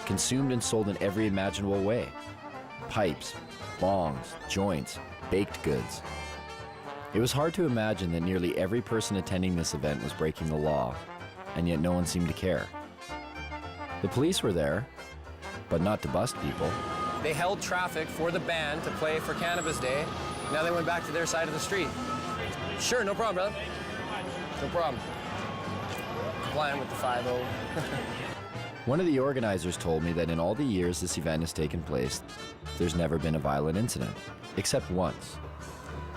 consumed and sold in every imaginable way. Pipes, bongs, joints, baked goods. It was hard to imagine that nearly every person attending this event was breaking the law, and yet no one seemed to care. The police were there, but not to bust people. They held traffic for the band to play for Cannabis Day. Now they went back to their side of the street. Sure, no problem, brother. No problem. Complying with the 5-0. One of the organizers told me that in all the years this event has taken place, there's never been a violent incident, except once,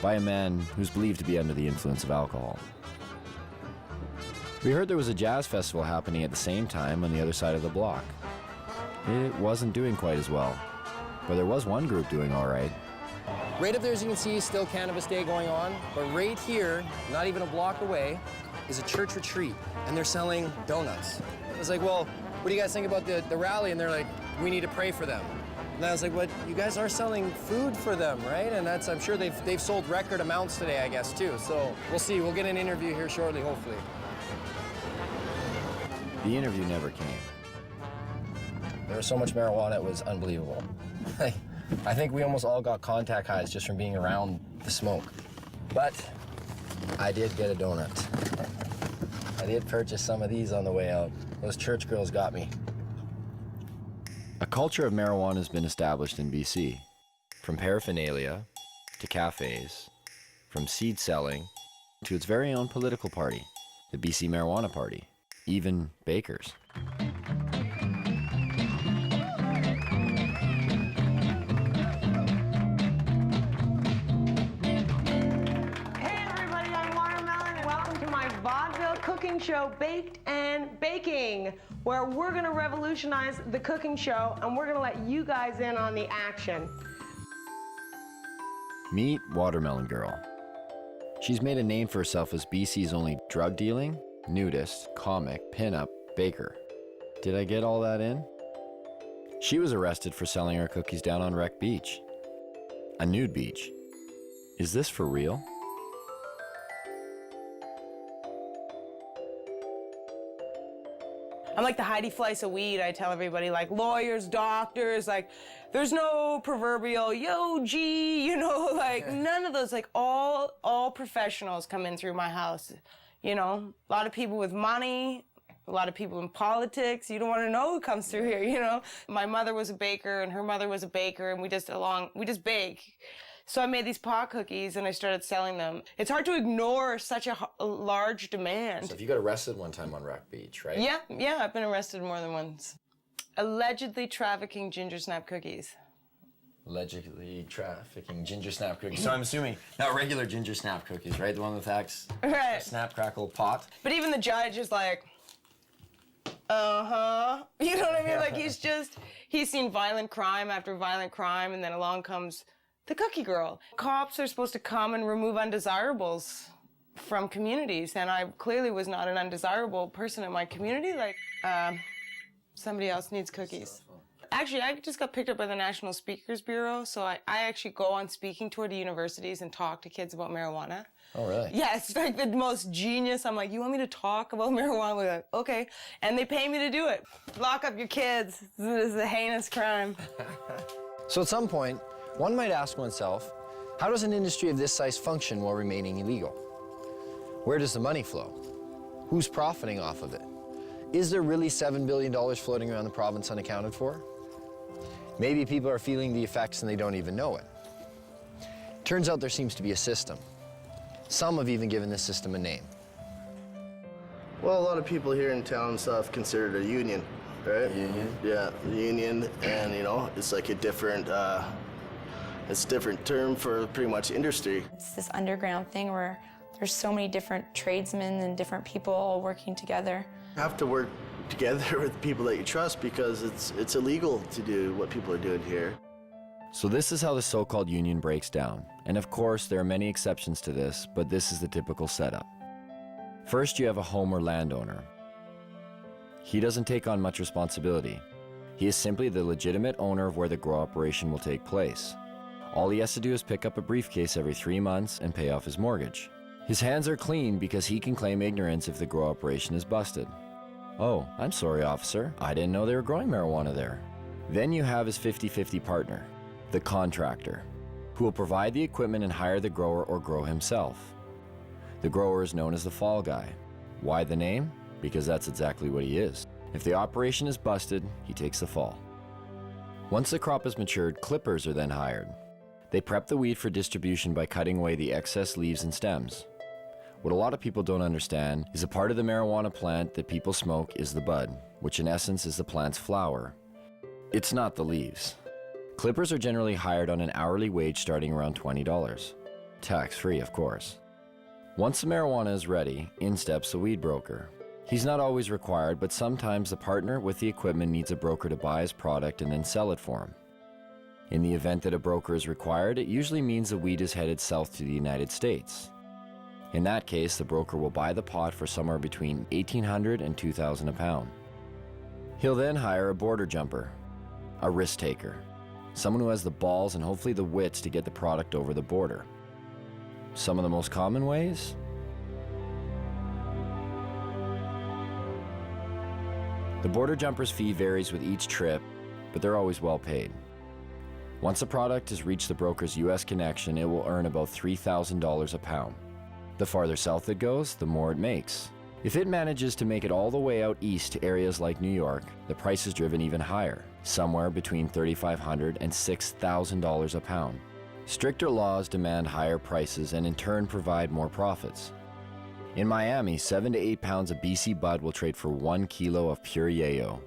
by a man who's believed to be under the influence of alcohol. We heard there was a jazz festival happening at the same time on the other side of the block. It wasn't doing quite as well, but there was one group doing all right. Right up there, as you can see, still Cannabis Day going on, but right here, not even a block away, is a church retreat, and they're selling donuts. I was like, well, what do you guys think about the rally? And they're like, we need to pray for them. And I was like, what? You guys are selling food for them, right? And that's, I'm sure they've sold record amounts today, I guess, too. So we'll see. We'll get an interview here shortly, hopefully. The interview never came. There was so much marijuana, it was unbelievable. I think we almost all got contact highs just from being around the smoke. But I did get a donut. I did purchase some of these on the way out. Those church girls got me. A culture of marijuana has been established in BC, from paraphernalia to cafes, from seed selling to its very own political party, the BC Marijuana Party, even bakers. Cooking show, Baked and Baking, where we're gonna revolutionize the cooking show and we're gonna let you guys in on the action. Meet Watermelon Girl. She's made a name for herself as BC's only drug dealing, nudist, comic, pinup, baker. Did I get all that in? She was arrested for selling her cookies down on Wreck Beach. A nude beach. Is this for real? I'm like the Heidi Fleiss of weed. I tell everybody, like lawyers, doctors, like there's no proverbial yo G, you know, like none of those. Like all professionals come in through my house. You know, a lot of people with money, a lot of people in politics. You don't want to know who comes through here. You know, my mother was a baker and her mother was a baker, and we just bake. So I made these pot cookies and I started selling them. It's hard to ignore such a large demand. So if you got arrested one time on Wreck Beach, right? Yeah, I've been arrested more than once. Allegedly trafficking ginger snap cookies. Allegedly trafficking ginger snap cookies. So I'm assuming not regular ginger snap cookies, right? The one with right. Snap crackle pot. But even the judge is like, uh-huh. You know what I mean? Like he's seen violent crime after violent crime, and then along comes the cookie girl. Cops are supposed to come and remove undesirables from communities, and I clearly was not an undesirable person in my community. Like, somebody else needs cookies. Actually, I just got picked up by the National Speakers Bureau, so I actually go on speaking tour to universities and talk to kids about marijuana. Oh, really? Yeah, it's like the most genius. I'm like, you want me to talk about marijuana? We're like, okay. And they pay me to do it. Lock up your kids. This is a heinous crime. So at some point, one might ask oneself, how does an industry of this size function while remaining illegal? Where does the money flow? Who's profiting off of it? Is there really $7 billion floating around the province unaccounted for? Maybe people are feeling the effects and they don't even know it. Turns out there seems to be a system. Some have even given this system a name. Well, a lot of people here in town and stuff consider it a union, right? Union? Yeah, the union, and you know, it's like a different, it's a different term for pretty much industry. It's this underground thing where there's so many different tradesmen and different people all working together. You have to work together with people that you trust because it's illegal to do what people are doing here. So this is how the so-called union breaks down. And of course, there are many exceptions to this, but this is the typical setup. First, you have a home or landowner. He doesn't take on much responsibility. He is simply the legitimate owner of where the grow operation will take place. All he has to do is pick up a briefcase every 3 months and pay off his mortgage. His hands are clean because he can claim ignorance if the grow operation is busted. Oh, I'm sorry, officer. I didn't know they were growing marijuana there. Then you have his 50-50 partner, the contractor, who will provide the equipment and hire the grower or grow himself. The grower is known as the fall guy. Why the name? Because that's exactly what he is. If the operation is busted, he takes the fall. Once the crop is matured, clippers are then hired. They prep the weed for distribution by cutting away the excess leaves and stems. What a lot of people don't understand is a part of the marijuana plant that people smoke is the bud, which in essence is the plant's flower. It's not the leaves. Clippers are generally hired on an hourly wage starting around $20. Tax-free, of course. Once the marijuana is ready, in steps the weed broker. He's not always required, but sometimes the partner with the equipment needs a broker to buy his product and then sell it for him. In the event that a broker is required, it usually means the weed is headed south to the United States. In that case, the broker will buy the pot for somewhere between $1,800 and $2,000 a pound. He'll then hire a border jumper, a risk taker, someone who has the balls and hopefully the wits to get the product over the border. Some of the most common ways? The border jumper's fee varies with each trip, but they're always well paid. Once a product has reached the broker's US connection, it will earn about $3,000 a pound. The farther south it goes, the more it makes. If it manages to make it all the way out east to areas like New York, the price is driven even higher, somewhere between $3,500 and $6,000 a pound. Stricter laws demand higher prices and in turn provide more profits. In Miami, 7 to 8 pounds of BC bud will trade for 1 kilo of pure yayo.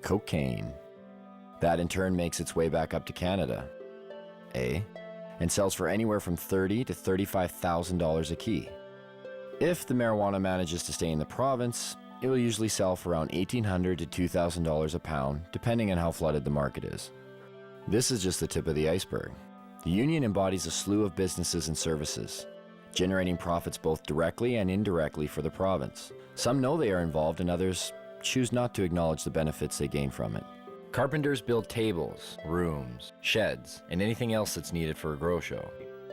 Cocaine. That in turn makes its way back up to Canada. And sells for anywhere from $30,000 to $35,000 a key. If the marijuana manages to stay in the province, it will usually sell for around $1,800 to $2,000 a pound, depending on how flooded the market is. This is just the tip of the iceberg. The union embodies a slew of businesses and services, generating profits both directly and indirectly for the province. Some know they are involved and others choose not to acknowledge the benefits they gain from it. Carpenters build tables, rooms, sheds, and anything else that's needed for a grow show.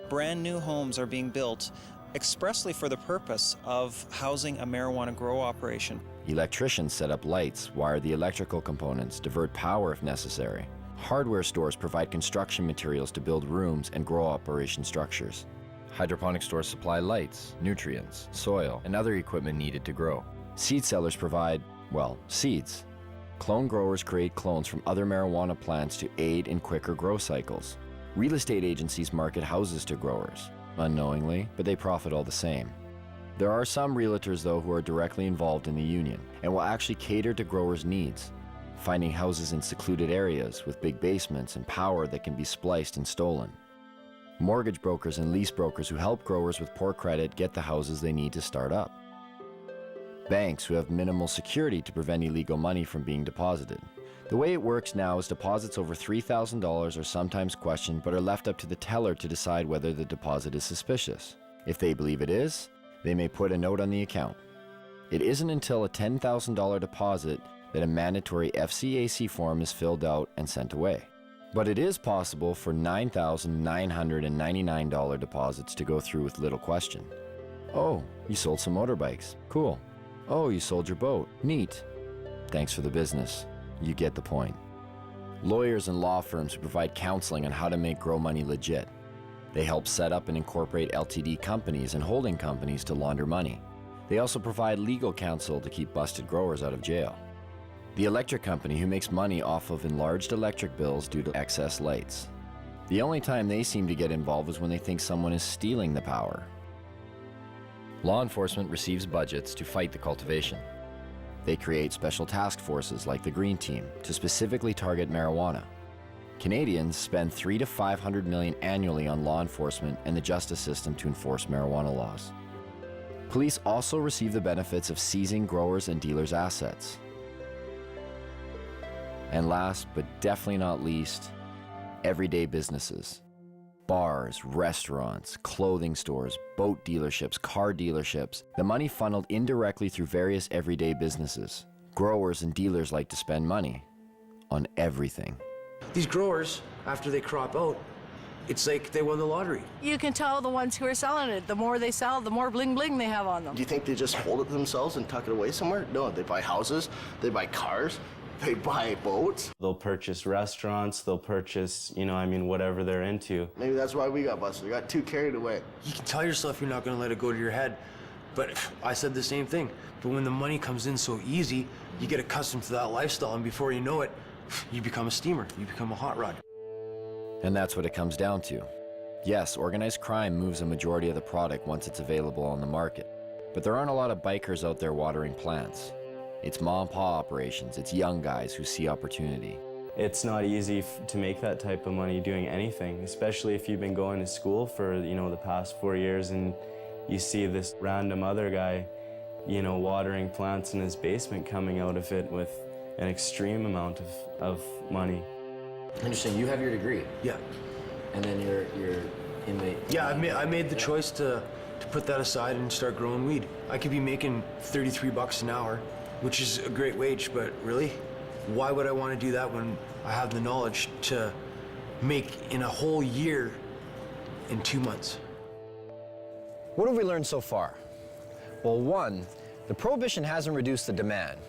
Brand new homes are being built expressly for the purpose of housing a marijuana grow operation. Electricians set up lights, wire the electrical components, divert power if necessary. Hardware stores provide construction materials to build rooms and grow operation structures. Hydroponic stores supply lights, nutrients, soil, and other equipment needed to grow. Seed sellers provide, well, seeds. Clone growers create clones from other marijuana plants to aid in quicker grow cycles. Real estate agencies market houses to growers, unknowingly, but they profit all the same. There are some realtors, though, who are directly involved in the union and will actually cater to growers' needs, finding houses in secluded areas with big basements and power that can be spliced and stolen. Mortgage brokers and lease brokers who help growers with poor credit get the houses they need to start up. Banks who have minimal security to prevent illegal money from being deposited. The way it works now is deposits over $3,000 are sometimes questioned but are left up to the teller to decide whether the deposit is suspicious. If they believe it is, they may put a note on the account. It isn't until a $10,000 deposit that a mandatory FCAC form is filled out and sent away. But it is possible for $9,999 deposits to go through with little question. Oh, you sold some motorbikes. Cool. Oh, you sold your boat. Neat. Thanks for the business. You get the point. Lawyers and law firms who provide counseling on how to make grow money legit. They help set up and incorporate LTD companies and holding companies to launder money. They also provide legal counsel to keep busted growers out of jail. The electric company who makes money off of enlarged electric bills due to excess lights. The only time they seem to get involved is when they think someone is stealing the power. Law enforcement receives budgets to fight the cultivation. They create special task forces like the Green Team to specifically target marijuana. Canadians spend $300 to $500 million annually on law enforcement and the justice system to enforce marijuana laws. Police also receive the benefits of seizing growers' and dealers' assets. And last, but definitely not least, everyday businesses. Bars, restaurants, clothing stores, boat dealerships, car dealerships, the money funneled indirectly through various everyday businesses. Growers and dealers like to spend money on everything. These growers, after they crop out, It's like they won the lottery. You can tell the ones who are selling it. The more they sell, the more bling bling they have on them. Do you think they just hold it themselves and tuck it away somewhere? No, they buy houses, they buy cars, they buy boats. They'll purchase restaurants, they'll purchase, whatever they're into. Maybe that's why we got busted. We got too carried away. You can tell yourself you're not going to let it go to your head, but I said the same thing. But when the money comes in so easy, you get accustomed to that lifestyle, and before you know it, you become a steamer, you become a hot rod. And that's what it comes down to. Yes, organized crime moves a majority of the product once it's available on the market, but there aren't a lot of bikers out there watering plants. It's mom and pa operations, it's young guys who see opportunity. It's not easy to make that type of money doing anything, especially if you've been going to school for, the past 4 years and you see this random other guy, watering plants in his basement coming out of it with an extreme amount of money. Interesting. You have your degree. Yeah. And then you're in the... Yeah, I made the choice to put that aside and start growing weed. I could be making $33 an hour, which is a great wage, but really, why would I want to do that when I have the knowledge to make in a whole year in 2 months? What have we learned so far? Well, one, the prohibition hasn't reduced the demand,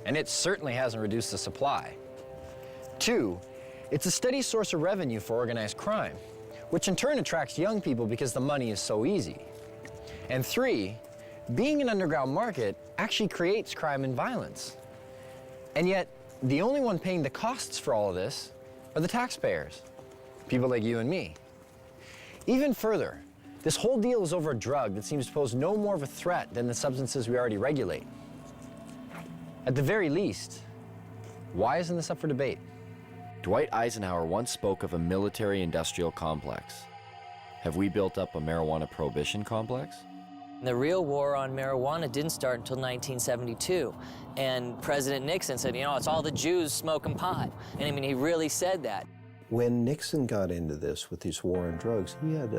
and it certainly hasn't reduced the supply. Two, it's a steady source of revenue for organized crime, which in turn attracts young people because the money is so easy. And three, being an underground market actually creates crime and violence. And yet, the only one paying the costs for all of this are the taxpayers, people like you and me. Even further, this whole deal is over a drug that seems to pose no more of a threat than the substances we already regulate. At the very least, why isn't this up for debate? Dwight Eisenhower once spoke of a military-industrial complex. Have we built up a marijuana prohibition complex? The real war on marijuana didn't start until 1972. And President Nixon said, it's all the Jews smoking pot. And he really said that. When Nixon got into this with his war on drugs, he had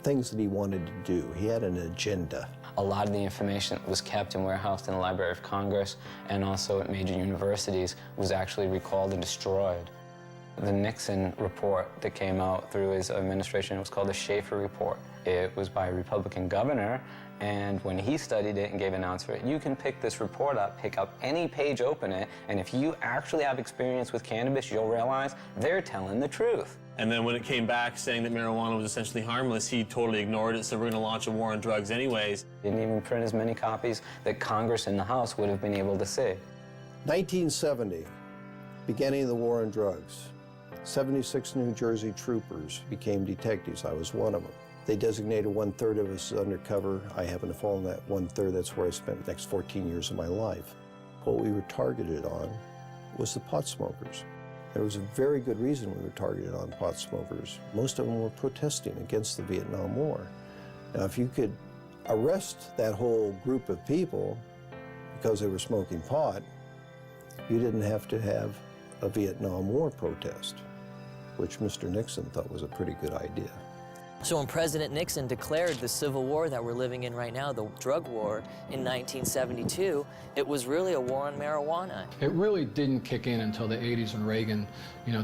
things that he wanted to do. He had an agenda. A lot of the information that was kept and warehoused in the Library of Congress and also at major universities was actually recalled and destroyed. The Nixon report that came out through his administration, it was called the Schaefer Report. It was by a Republican governor, and when he studied it and gave an answer, you can pick this report up, pick up any page, open it, and if you actually have experience with cannabis, you'll realize they're telling the truth. And then when it came back saying that marijuana was essentially harmless, he totally ignored it, so we're going to launch a war on drugs anyways. Didn't even print as many copies that Congress and the House would have been able to see. 1970, beginning of the war on drugs. 76 New Jersey troopers became detectives. I was one of them. They designated 1/3 of us as undercover. I happened to fall in that 1/3. That's where I spent the next 14 years of my life. What we were targeted on was the pot smokers. There was a very good reason we were targeted on pot smokers. Most of them were protesting against the Vietnam War. Now, if you could arrest that whole group of people because they were smoking pot, you didn't have to have a Vietnam War protest, which Mr. Nixon thought was a pretty good idea. So when President Nixon declared the civil war that we're living in right now, the drug war, in 1972, it was really a war on marijuana. It really didn't kick in until the 80s when Reagan,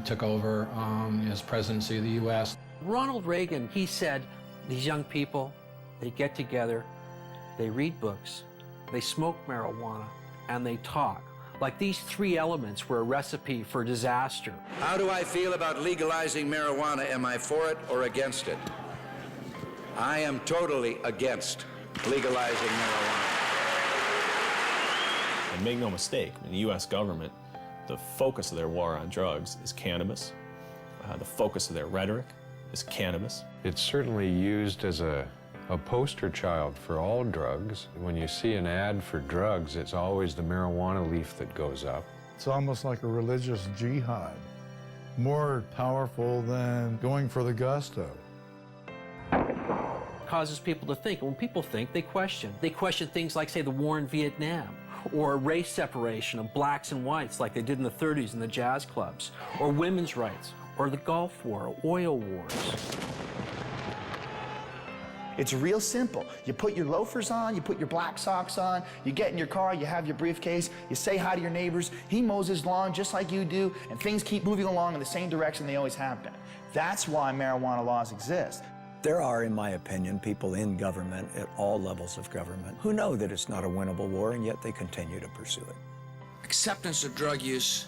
took over his presidency of the U.S. Ronald Reagan, he said, these young people, they get together, they read books, they smoke marijuana, and they talk. Like these three elements were a recipe for disaster. How do I feel about legalizing marijuana? Am I for it or against it? I am totally against legalizing marijuana. And make no mistake, the U.S. government, the focus of their war on drugs is cannabis. The focus of their rhetoric is cannabis. It's certainly used as a poster child for all drugs. When you see an ad for drugs, it's always the marijuana leaf that goes up. It's almost like a religious jihad, more powerful than going for the gusto. Causes people to think. And when people think, they question. They question things like, say, the war in Vietnam, or race separation of blacks and whites like they did in the 30s in the jazz clubs, or women's rights, or the Gulf War, or oil wars. It's real simple. You put your loafers on, you put your black socks on, you get in your car, you have your briefcase, you say hi to your neighbors, he mows his lawn just like you do, and things keep moving along in the same direction they always have been. That's why marijuana laws exist. There are, in my opinion, people in government at all levels of government who know that it's not a winnable war, and yet they continue to pursue it. Acceptance of drug use